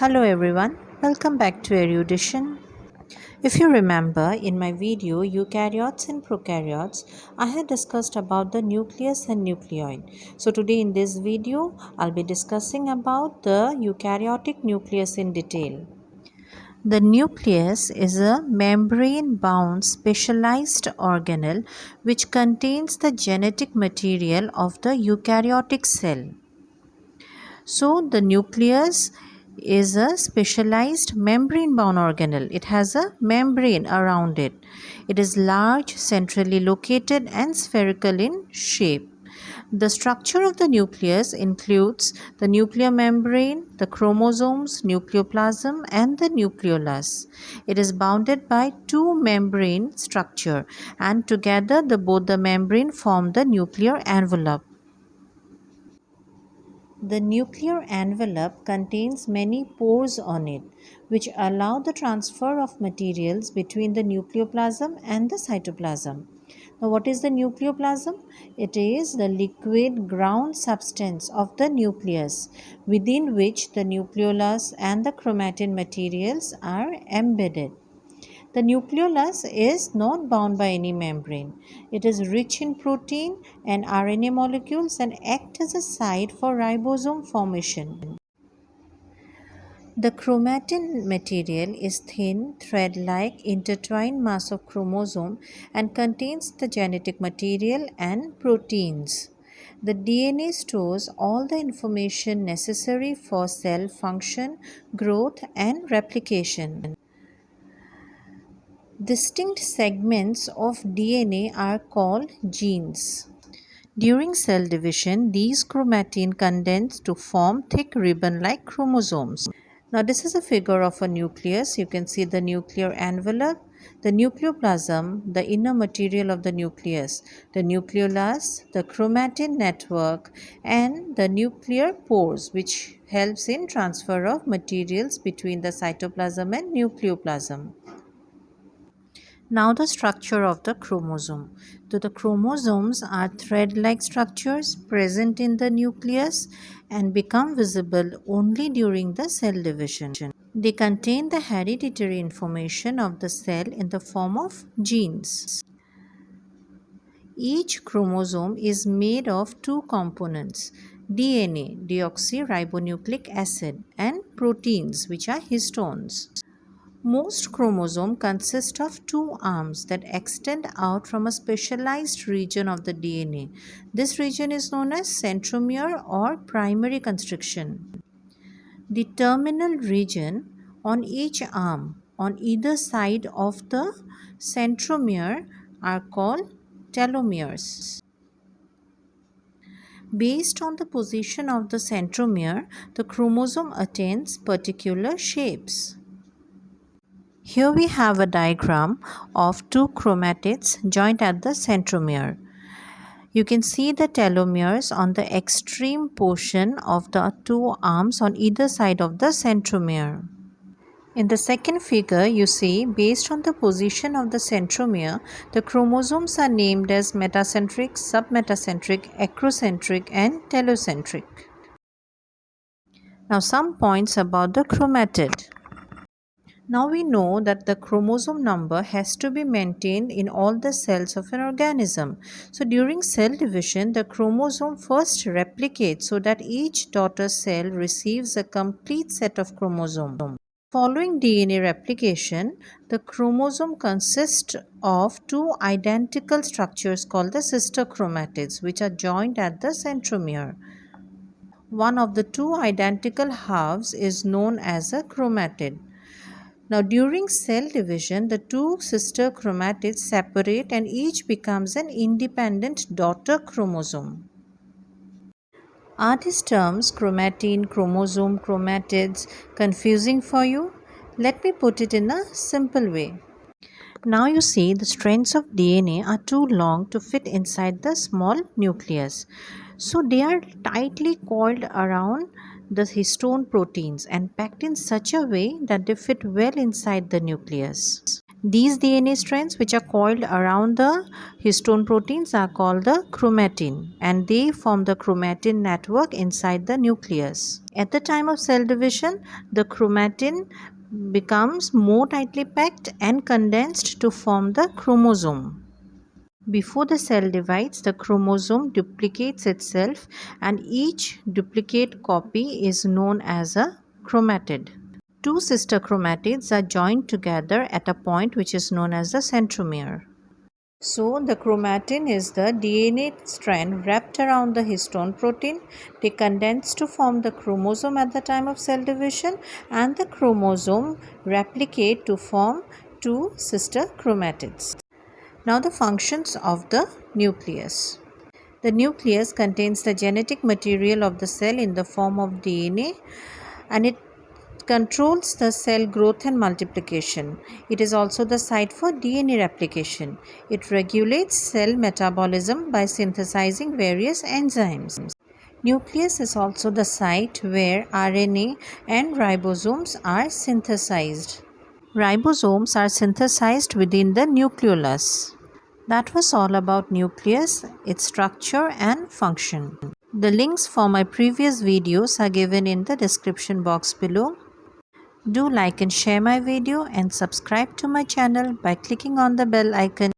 Hello everyone, welcome back to Erudition. If you remember, in my video Eukaryotes and Prokaryotes, I had discussed about the nucleus and nucleoid. So today in this video, I'll be discussing about the eukaryotic nucleus in detail. The nucleus is a membrane-bound specialized organelle which contains the genetic material of the eukaryotic cell. So the nucleus is a specialized membrane-bound organelle. It has a membrane around it. It is large, centrally located and spherical in shape. The structure of the nucleus includes the nuclear membrane, the chromosomes, nucleoplasm and the nucleolus. It is bounded by two membrane structure and together both the membrane form the nuclear envelope. The nuclear envelope contains many pores on it, which allow the transfer of materials between the nucleoplasm and the cytoplasm. Now, what is the nucleoplasm? It is the liquid ground substance of the nucleus, within which the nucleolus and the chromatid materials are embedded. The nucleolus is not bound by any membrane. It is rich in protein and RNA molecules and acts as a site for ribosome formation. The chromatin material is thin, thread-like, intertwined mass of chromosome and contains the genetic material and proteins. The DNA stores all the information necessary for cell function, growth and replication. Distinct segments of DNA are called genes. During cell division, these chromatin condense to form thick ribbon-like chromosomes. Now, this is a figure of a nucleus. You can see the nuclear envelope, the nucleoplasm, the inner material of the nucleus, the nucleolus, the chromatin network, and the nuclear pores, which helps in transfer of materials between the cytoplasm and nucleoplasm. Now the structure of the chromosome. So the chromosomes are thread-like structures present in the nucleus and become visible only during the cell division. They contain the hereditary information of the cell in the form of genes. Each chromosome is made of two components: DNA, deoxyribonucleic acid, and proteins, which are histones. Most chromosomes consist of two arms that extend out from a specialized region of the DNA. This region is known as centromere or primary constriction. The terminal region on each arm on either side of the centromere are called telomeres. Based on the position of the centromere, the chromosome attains particular shapes. Here we have a diagram of two chromatids joined at the centromere. You can see the telomeres on the extreme portion of the two arms on either side of the centromere. In the second figure, you see, based on the position of the centromere, the chromosomes are named as metacentric, submetacentric, acrocentric, and telocentric. Now, some points about the chromatid. Now we know that the chromosome number has to be maintained in all the cells of an organism. So during cell division, the chromosome first replicates so that each daughter cell receives a complete set of chromosomes. Following DNA replication, the chromosome consists of two identical structures called the sister chromatids, which are joined at the centromere. One of the two identical halves is known as a chromatid. Now, during cell division, the two sister chromatids separate and each becomes an independent daughter chromosome. Are these terms, chromatin, chromosome, chromatids, confusing for you? Let me put it in a simple way. Now you see the strands of DNA are too long to fit inside the small nucleus. So they are tightly coiled around the histone proteins and packed in such a way that they fit well inside the nucleus. These DNA strands, which are coiled around the histone proteins, are called the chromatin, and they form the chromatin network inside the nucleus. At the time of cell division, the chromatin becomes more tightly packed and condensed to form the chromosome. Before the cell divides, the chromosome duplicates itself, and each duplicate copy is known as a chromatid. Two sister chromatids are joined together at a point which is known as the centromere. So, the chromatin is the DNA strand wrapped around the histone protein. They condense to form the chromosome at the time of cell division, and the chromosome replicate to form two sister chromatids. Now, the functions of the nucleus. The nucleus contains the genetic material of the cell in the form of DNA, and it controls the cell growth and multiplication. It is also the site for DNA replication. It regulates cell metabolism by synthesizing various enzymes. Nucleus is also the site where RNA and ribosomes are synthesized. Ribosomes are synthesized within the nucleolus. That was all about nucleus, its structure and function. The links for my previous videos are given in the description box below. Do like and share my video and subscribe to my channel by clicking on the bell icon.